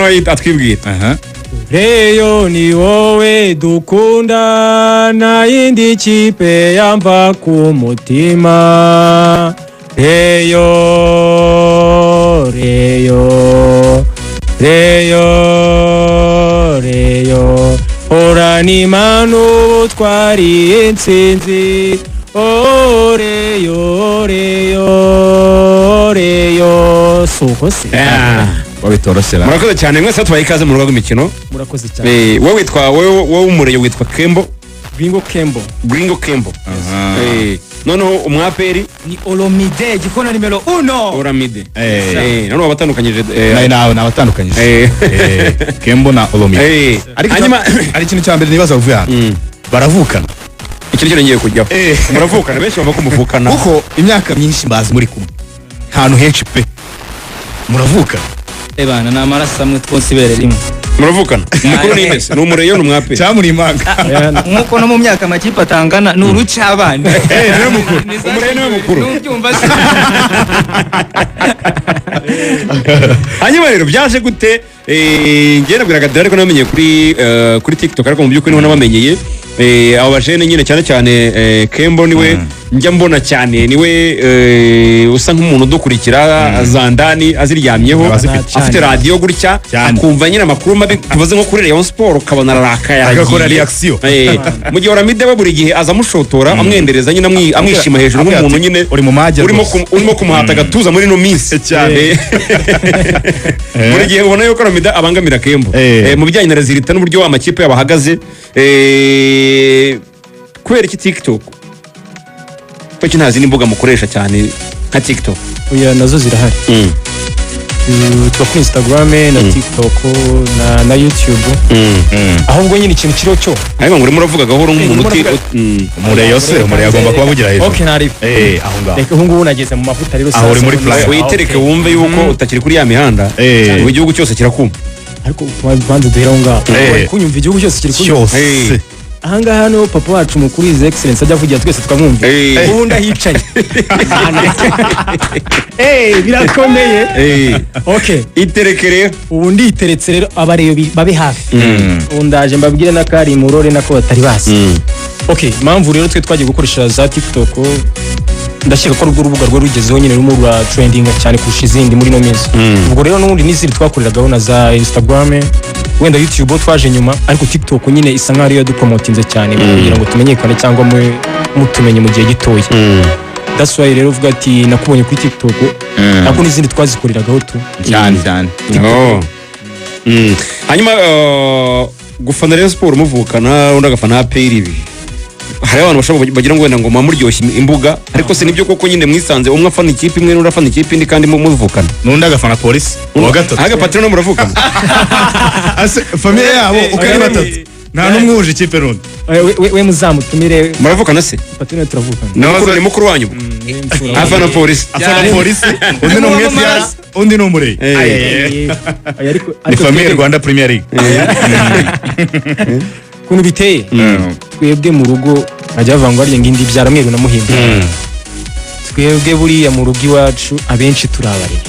atwibwira. Reyo ni wowe dukunda na yindi kipe yamva ku mutima. Reyo horana imanu twari intsinzi. Reyo suko se Wabitorosera. Murakoze cyane mwese tubaye ikaze mu rugo rw'imikino. Murakoze cyane. Wowe witwa wowe umureyo witwa Kembo. Gringo Kembo. Noneho umwaperi ni Olomide gikona nimero 1. Olomide. Noneho abatandukanyije nabatandukanyije. Kembo na Olomide. Hanyuma ari ikintu cya mbere nibaza kuvuga. Baravukana. Ikintu cyo ngiye kujyaho. Muravukana benshi bava kumuvukana. Kuko imyaka myinshi mbazi muri kumwe. Hantu henshi pe. Muravukana. Ebana na marasa mwe twose ibere rimwe. Muravukana. Umukuru ni ese ni umureyo n'umwape. Cyamuri imanga. Nkuko no mu myaka makipe atangana n'uruca abandi. Niwe mukuru. Umureyo niwe mukuru. N'ubyumva se. Hanyuma rero byaje gute ngera bwiraga dore ko namenye kuri TikTok ariko mu byukuri niho nabamenyeye abo bajene nyine cyane Kembo niwe njya mbona cyane niwe usa nk'umuntu udukurikira zandani aziryamyeho afite radio gutya akumva nyine amakuru mabi tubaze nko kuri Rayon Sport ukabona rakaya agakora reaction mu gihe Oramide buri gihe azamushotora amwendereza nyine amwishima hejuru nk'umuntu nyine urimo kumuhata gatuza muri no minsi cyane buri gihe ubona yuko Oramide abangamira Kembo mu bijyanye na rezilita n'uburyo amakipe yabahagaze kubera iki TikTok kuko ntazi n'imbuga mukoresha cyane nka TikTok oya nazo zirahari tuba kuri Instagram na TikTok na YouTube ahubwo nyine ikintu kiro cyo ariko ngo muravuga gahoro nk'umuntu uti umureyo se umureyo agomba kuba bugira hejuru okay nari aho ngaho reka ubu nageze mu mafuta rero aho uri muri playa witereke wumve yuko utakiri kuri ya mihanda mu gihugu cyose kirakumva ariko banze duhera aho ngaho kunyumva igihugu cyose kiri cyose ahangaha hano papa wacu mukuru his excellence ajya kugira twese twamwumva ubu ndahicaye birakomeye okay itereke rero ubu nditeretse rero abareyo babe hafi ubu ndaje mbabwire na kari murore nako batari basi okay impamvu rero twe twagiye gukoresha za TikTok ndashaka ko urwo rubuga rwo rugezeho nyine rumo rwa trending cyane kurusha izindi muri no minsi ubwo rero n'ubundi n'izindi twakoreragaho na za Instagram wenda YouTube twaje nyuma ariko TikTok nyine isa nk'ari yo dupromotinze cyane kugira ngo tumenyekane cyangwa mutumenye mu gihe gitoya that's why rero uvuga ati nakubonye kuri TikTok ariko n'izindi twazikoreragaho tu cyane hanyuma gufana Rayon Sport muvukana undi agafana APR ibi hari abantu bashobora bagira ngo wenda ngo mamuryoshye imbuga ariko se nibyo koko nyine mwisanze umwe afana ikipe imwe n'undi afana ikipe indi kandi muvukana n'undi agafana polisi uwa gatatu aga patron no muravukana ase famille yabo ukari batatu nta numwe uje ikipe rundi we muzamutumire muravukana se patron turavukana ni mukuru wanyu afana polisi undi no mwefya undi no umureye ni famille Rwanda Premier League kuntu biteye twebwe mu rugo ajya bavanga ari ngindi byara mweru na muhimba twebwe buriya mu rugo iwacu abenshi turabarira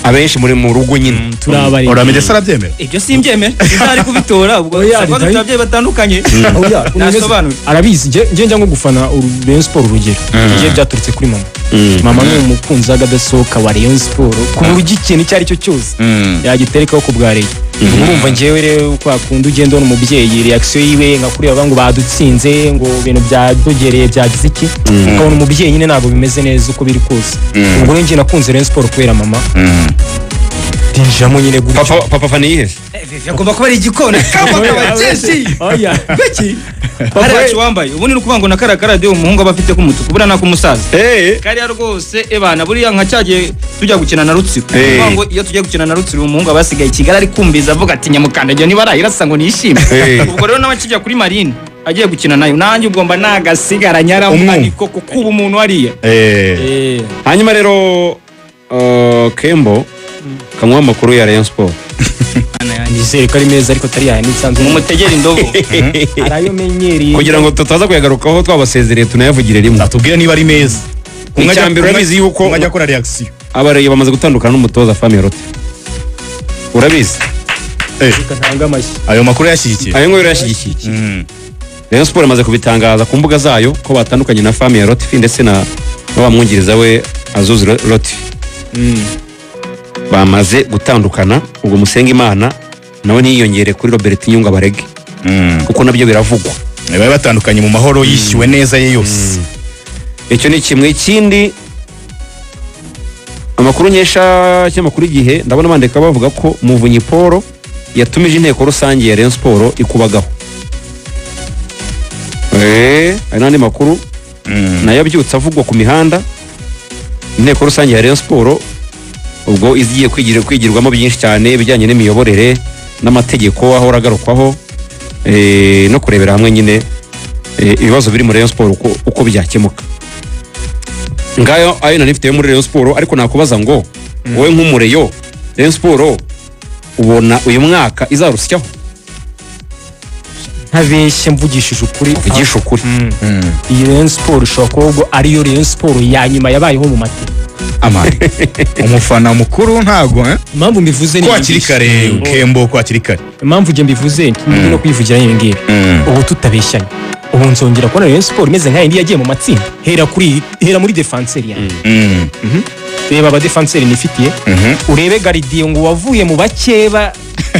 abenshi muri mu rugo nyine turabarira Oramide sarabyemera ibyo simbyemera izari kubitora ubwo sabye batandukanye nasobanura arabizi nje njya nko gufana Rayon Sport urugero nje byaturutse kuri mama ni umukunzi agadasohoka wa Rayon Sport ku buryo ikintu cyari cyo cyose yagiterekaho ku bwa Rayon urumva njewe rero kwa kundi ugenda no mubyeyi reaction yiwe nka kuri baba ngo badutsinze ngo ibintu byadogereye byagize iki ukabona umubyeyi nyine ntabwo bimeze neza uko biri kose ubwo nje nakunze Rayon Sport kubera mama tinjamo nyine gutyo papa fani yihese yagomba kuba ari igikona kaba cyinshi oya beki hari wambaye ubundi nukuvuga ngo nakarakara de umuhungu abafite kumutuku bura nako umusaza kari rwose ebana buriya nka cyagiye tujya gukina na Rutsiro kuvuga ngo iyo tujya gukina na Rutsiro umuhungu abasigaye Kigali ari kumbiza avuga ati nyamukandagiye niba arayirasa ngo nishime ubwo rero n'abakijya kuri Marine agiye gukina nayo nanjye ugomba nagasigara nyaramwani koko kuba umuntu wariye hanyuma rero Kembo kamwe amakuru ya Rayon Sport nizere ko ari meza ariko tari yaya nitsanzwe umutegera indobo arayo menyeri kugira ngo tutaza kuyagarukaho twabasezereye tunayavugire rimwe atubwire niba ari meza icyambere urabizi yuko umwajya akora reaction abareye bamaze gutandukana n'umutoza Famille Rote urabizi reka ntanga amashyi ayo makuru yashyigikiye ayo ngoro yashyigikiye Rayon Sport amaze kubitangaza ku mbuga zayo ko batandukanye na famille ya Lotfi ndetse na bamwungiriza we Azuzi Lotfi bamaze gutandukana ubwo Musengimana nawe niyongere kuri Robert Nyunga barege kuko nabyo biravugwa bari batandukanye mu mahoro yishyuwe neza ye yose icyo ni kimwe. ikindi amakuru nyesha cy'amakuru igihe ndabona bandika bavuga ko Muvunyi Paul yatumije inteko rusange ya Rayon Sport ikubagaho hari n'andi makuru nayo abyutse avugwa ku mihanda. Inteko rusange ya Rayon Sport ubwo izigiye kwigirwamo byinshi cyane bijyanye n'imiyoborere n'amategeko ahora agarukwaho no kurebera hamwe nyine ibibazo biri muri Rayon Sport uko byakemuka. Ngayo ayo nanifite muri Rayon Sport ariko nakubaza ngo wowe nk'umureyo Rayon Sport ubona uyu mwaka izarusyaho? ntabeshye mvugishije ukuri uvugisha ukuri iyi Rayon Sport ishobora kuba ubwo ariyo Rayon Sport ya nyuma yabayeho mu mateka amani umufana mukuru ntago impamvu mbivuze ni kwakiri kare Kembo kwakiri kare impamvu nge mbivuze ni no kwivugira ibi ngibi ubu tutabeshyanye ubu nzongera kubona Rayon Sport imeze nka yindi yagiye mu matsinda hera muri defenseur yanjye reba aba defenseur nifitiye urebe Gardien ngo wavuye mu bakeba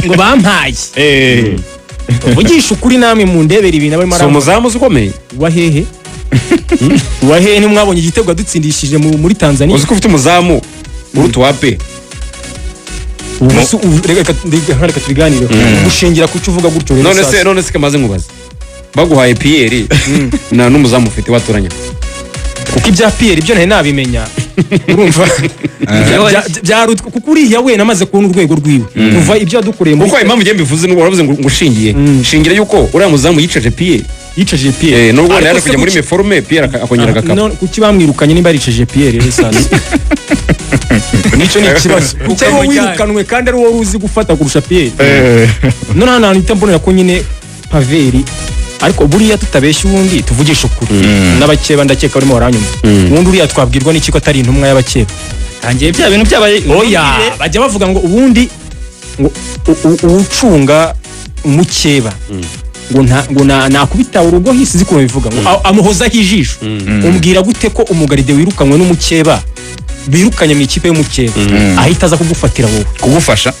ngo bampaye uvugisha ukuri namwe mu ndebera ibintu barimo so muzamu ukomeye wahehe wahehe ni mwabonye igitego adutsindishije muri Tanzania uzi ko ufite umuzamu urutu wape reka tubiganire gushingira ku cyo uvuga gutyo rero none se kamaze nkubaza baguhaye Pierre na n'umuzamu ufite waturanya kuko ibya Pierre ibyo nahe nabimenya urumva byarutwa kuko uriya we namaze kubona urwego rwiwe kuva ibyo yadukoreye kuko impamvu ngiye mbivuze n'ubwo waravuze ngo ushingiye shingira yuko uriya muzamu yicaje Pierre nubwo yari kujya muri meforme Pierre akongera agakaba kuki bamwirukanye nimba yaricaje Pierre rero sasa nicyo ni ikibazo kuko ari wowe wirukanwe kandi ari wowe uzi gufata kurusha Pierre none hano nita mbonera ko nyine Paveri ariko buriya tutabeshya ubundi tuvugisha ukuri n'abakeba ndakeka barimo baranyuma ubundi uriya twabwirwa n'iki ko atari intumwa y'abakeba tangiye bya bintu byabaye oya bajya bavuga ngo ubundi ucunga umukeba ngo nakubita urugo hisi ziko bivuga ngo amuhozaho ijisho umbwira gute ko umugaride wirukanywe n'umukeba birukanye mu ikipe y'umukeba ahita aza kugufatira wowe kugufasha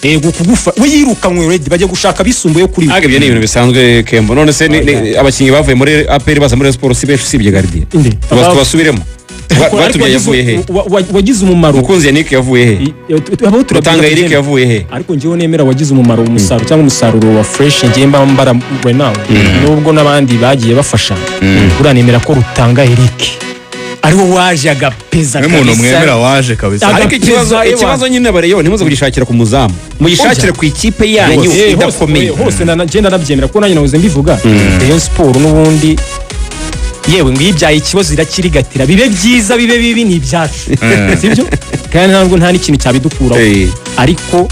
we yirukanywe already bajya gushaka bisumbuye kuri we ibyo ni ibintu bisanzwe Kembo none se abakinnyi bavuye muri APR baza muri Sport si benshi usibye Gardien tubasubiremo batubye yavuye he wagize umumaro mukunzi Yannick yavuye he utanga Eric yavuye he ariko ngewe nemera wagize umumaro umusaruro cyangwa umusaruro wa fresh ngiye mbambara we nawe nubwo nabandi bagiye bafasha uranemera ko rutanga Eric ariwo waje agapeza kabisa umuntu mwemera waje kabisa ariko ikibazo nyine abareyo ntimuze kugishakira ku muzamu muyishakire ku ikipe yanyu idakomeye hose nagenda nabyemera ko nanjye navuze mbivuga Rayon Sport n'ubundi yewe ngo ibyaye ikibazo irakirigatira bibe byiza bibe bibi ni ibyacu sibyo kandi ntabwo nta n'ikintu cyabidukuraho ariko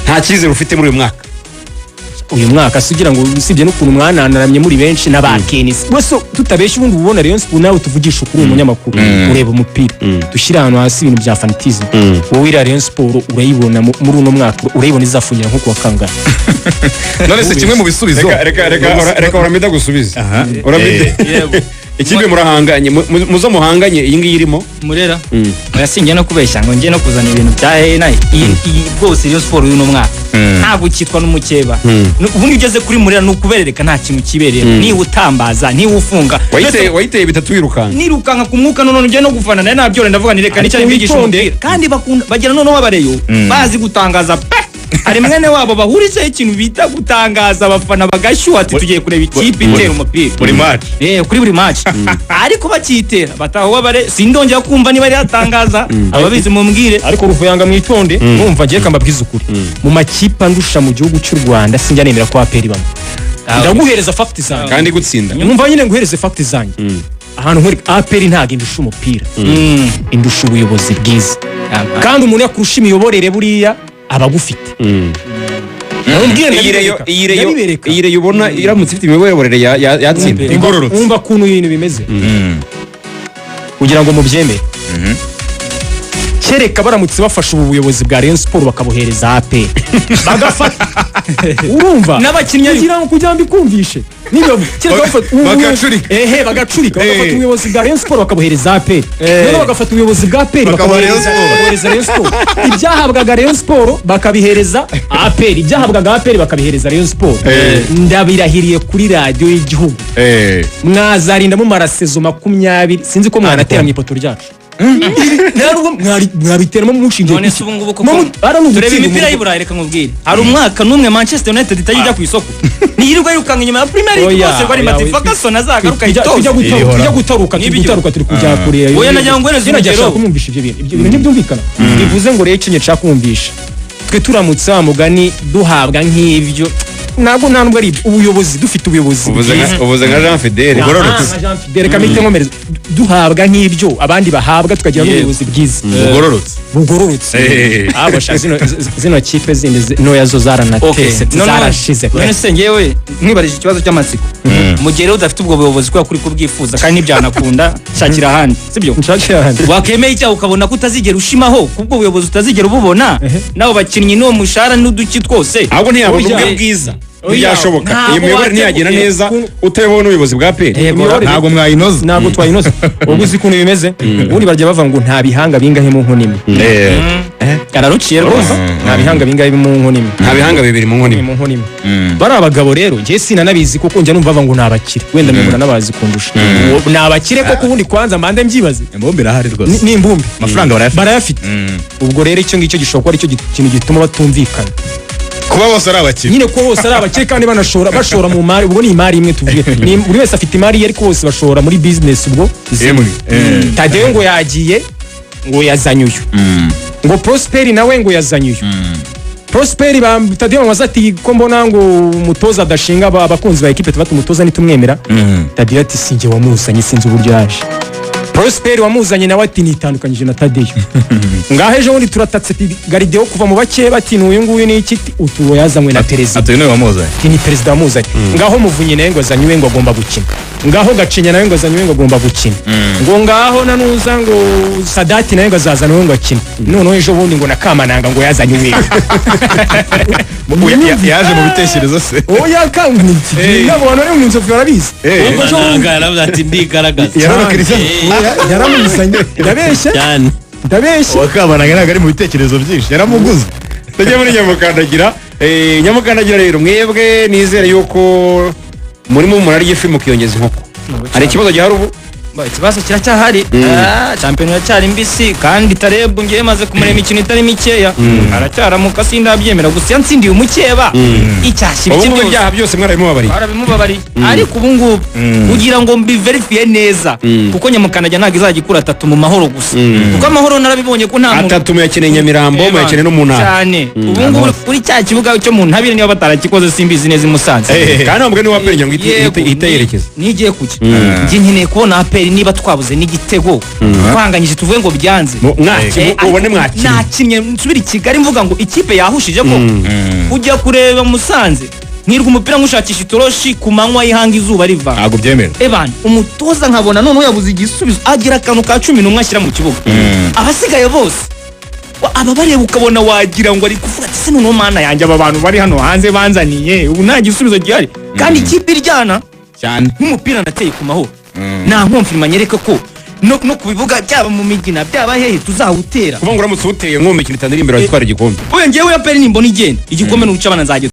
nta cyizere ufite muri uyu mwaka sugira ngo usibye n'ukuntu mwananaramye muri benshi n'abakenisi wese tutabeshya ubundi ubona Rayon Sport nawe tuvugisha ukuri umunyamakuru ureba umupira dushyira ahantu hasi ibintu bya fanatism wowe ira Rayon Sport urayibona muri uno mwaka urayibona izafungira nko kuwa kangahe none se kimwe mu bisubizo reka uramida gusubiza uramide ikipe murahanganye muzo muhanganye iyi ngiyi irimo Murera yasingiye no kubeshya ngo ngiye no kuzana ibintu bya nayi iyi bwose Rayon Sport y'uno mwaka ntabwo cyitwa n'umukeba ubundi ugeze kuri Murera nukuberereka nta kintu kibereye ni utambaza ni ufunga wayiteye bitatu wirukanka nirukanka ku mwuka none ngiye no gufana naye nabyo ndavuga ni reka nicyo mbigisha umupira kandi bakunda bagira none wabareyo bazi gutangaza hari mwene wabo bahurizeho ikintu bita gutangaza abafana bagashyuha ati tugiye kureba ikipe itera umupira buri match kuri buri match ariko bakitera bataho wabare sindongera kumva niba ari yatangaza ababizi mumbwire ariko ruvuyanga mwitonde numva giye kambabwiza ukuri mu makipe andusha mu gihugu cy'u Rwanda sinjya nemera ko APR bamwe ndaguhereza fact zanjye kandi gutsinda numva nyine nguhereze fact zanjye ahantu nkuri APR ntago indusha umupira indusha ubuyobozi bwiza kandi umuntu yakurusha imiyoborere buriya abagufite iyi reyo ubona iramutse ifite imiyoborere yatsinda igororotse wumva ukuntu ibintu bimeze kugira ngo mubyemere kereka baramutse bafashe ubu buyobozi bwa Rayon Sport bakabuhereza APR bagafata urumva n'abakinnyi kugira ngo bikumvishe niyo bagacurika bagacurika bagafata ubuyobozi bwa Rayon Sport bakabuhereza APR none bagafata ubuyobozi bwa APR bakabuhereza Rayon Sport ibyahabwaga Rayon Sport bakabihereza APR ibyahabwaga APR bakabihereza Rayon Sport ndabirahiriye kuri radio y'igihugu mwazarinda mu marasezo 20 sinzi ko mwanateranye ipoto ryacu mwabiteramo mushingiye none se ubu ngubu koko turebe imipira y'Iburayi reka nkubwire hari umwaka n'umwe Manchester United itajya ku isoko niyirirwa yirukanga inyuma ya Premier League bose bari Mati Ferguson azagaruka itoza tujya gutaruka turi kujya kure oya najya ngo neza urugero kumumvisha ibyo bintu ntibyumvikana bivuze ngo rero ikinye nshaka kumumvisha twe turamutse wa mugani duhabwa nk'ivyo ntabwo ntabwo ari ubuyobozi dufite ubuyobozi ubuze nka Jean Fidele gororotse Jean Fidele kamite nkomereza duhabwa nk'ibyo abandi bahabwa tukagira n'ubuyobozi bwiza bugororotse abasha zino kipe zindi noya zo zaranatese zarashize none se ngewe mwibarije ikibazo cy'amatsiko mu gihe rero udafite ubwo buyobozi kwa kuri kubwifuza kandi nibyanakunda shakira ahandi sibyo nshakira ahandi wakemeye icyaha ukabona ko utazigera ushimaho kubwo buyobozi utazigera ububona nabo bakinnyi no mushara n'uduki twose ahubwo ntiyabona ubwe bwiza byashoboka iyo miyoborere ntiyagenda neza utabona ubuyobozi bwa APR ntabwo mwayinoza ntabwo twayinoza ubwo uzi ukuntu bimeze ubundi barya bavuga ngo nta bihanga bingahe mu nkono imwe araruciye rwose nta bihanga bingahe mu nkono imwe nta bihanga bibiri mu nkono imwe bari abagabo rero njye sinanabizi kuko njya numva bavuga ngo nabakire wenda mbona nabazi kundusha nabakire koko ubundi kwanza mbande mbyibaze imbumbi irahari rwose ni imbumbi amafaranga barayafite ubwo rero icyo ngicyo gishobora kuba aricyo kintu gituma batumvikana kuba bose ari abakire nyine ko bose ari abakire kandi bashora mu mari ubwo ni imari imwe tuvuge buri wese afite imari ye ariko bose bashora muri business ubwo Tadeo ngo yagiye ngo yazanye uyu ngo Prosper nawe ngo yazanye uyu Prosper Tadeo ngo ati ko mbona ngo umutoza adashinga abakunzi ba equipe tubata umutoza nitumwemera Tadeo ati sinjye wamuzanye sinzi uburyo yaje Prosper wamuzanye nawe ati nitandukanyije na Tadeo ngaho ejo bundi turatatse Garideo kuva mu bake bati n'uyu nguyu ni iki utuwo yazanywe na perezida ati niwe wamuzanye ni perezida wamuzanye ngaho muvunye nawe ngo azanywe ngo agomba gukina ngaho Gacinya nawe ngo azanywe ngo agomba gukina ngo ngaho nanuza ngo Sadati nawe ngo azazana ngo akina noneho ejo bundi ngo nakamananga ngo yazanywe yaje mu bitekerezo se oya kandi nabo banone mu nzovu barabizi ubwo nangara ati ndigaragaza yaramuzanye ndabeshya wakamananga ntabwo ari mu bitekerezo byinshi yaramuguze tujye muri Nyamukandagira Nyamukandagira rero mwebwe nizere yuko murimo murarya ifi mukiyongeza inkoko hari ikibazo gihari ubu ikibazo kiracyahari champion yacyari mbisi kandi Tarebu ngiye maze kumurema imikino itari mikeya aracyaramuka sindabyemera gusa yansindiye umukeba icyashira ibyo byaha byose mwarabimubabari ariko ubu ngubu kugira ngo mbiverifie neza kuko Nyamukandagira ntabwo izagikura 3 mu mahoro gusa kuko amahoro narabibonye ko nta muntu 3 yakeneye Nyamirambo yakeneye no munana cyane ubu ngubu kuri cya kibuga cyo mu ntabire niyo batarakikoze simbizi neza Musanze kandi ambwe ni wapenye ngo iteyerekeza nigiye kuki ngiye nkeneye kubona APR niba twabuze n'igitego twanganyije tuvuye ngo byanze ubone mwakina nakinye nsubira i Kigali mvuga ngo ikipe yahushije ko ujya kureba Musanze nirwa umupira ngushakisha itoroshi ku manywa y'ihanga izuba riva ntabwo byemera evan umutoza nkabona none yabuze igisubizo agira akantu ka 11 ashyira mu kibuga abasigaye bose aba bareba ukabona wagira ngo ari kuvuga ati se none mana yanjye aba bantu bari hano hanze banzaniye ubu nta gisubizo gihari kandi ikipe iryana cyane nk'umupira nateye ku mahoro nta nkomfirima nyereka ko no kubivuga byaba mu migina byaba hehe tuzawutera kuvuga ngo uramutse uteye nko mu mikino itandatu imbere witwara igikombe oya ngewe ya peri nimbona igenda igikombe n'ucabana nzage